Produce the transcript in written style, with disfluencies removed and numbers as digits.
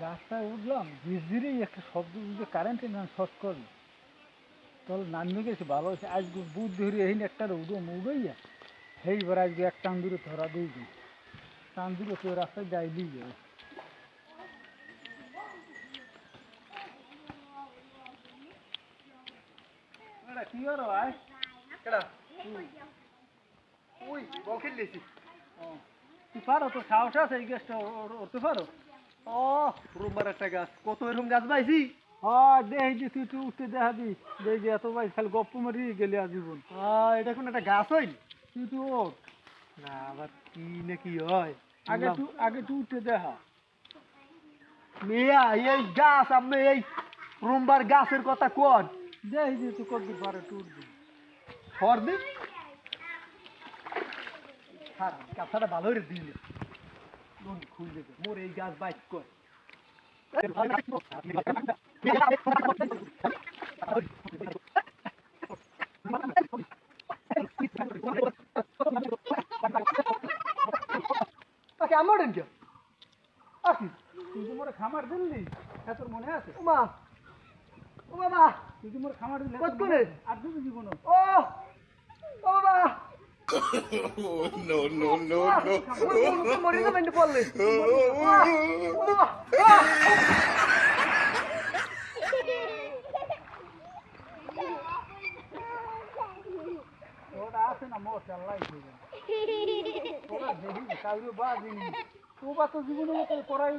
গাছটায় উঠলাম ধীরে একটা শব্দ বুঝে কারেন্টের নাম শর্ট করলো তাহলে নামিয়ে গেছে ভালো হয়েছে আজকে বুধ ধরে এই একটা উড়াইয়া সেইবার আজকে এক টান দূরে ধরা দিয়ে দিই টান দূরে তো রাস্তায় যাই দিয়ে যাবে কি করো ভাই ওই বল খেললেছি তুই পারো তো সাহস আছে এই গাছটা উঠতে পারো ও রুমবার একটা গাছ কত এরকম গাছ পাইছি হ্যাঁ দেখি যে তুই তুই উঠতে দেখাবি দেখি এত ভাই খালি গপ্প মারি গেলে আজীবন এটা কোন একটা গাছ হইল তুই ওঠ না আবার কি নাকি হয় আগে তুই উঠতে দেখা মেয়া এই গাছ আপনি এই রুমবার গাছের কথা কোন দেখি যে তুই কত পারে তুই উঠবি সর্দি কাছাটা ভালো রে দিলে খুঁজে মোর এই গাছ বাইক কর আমার কি তুই তো মোরে খামার দিলি হ্যাঁ তোর মনে আছে মা ও বাবা তুই তো মোরে খামার দিলি কত করে আর দুটো জীবন ও ও বাবা no, no, no, no. মরে যাবেন পড়লে ওটা আছে না মোর চাল্লাই ওরা দেখি কাউরে বাজিনি ও বা তো জীবনের মতো করাই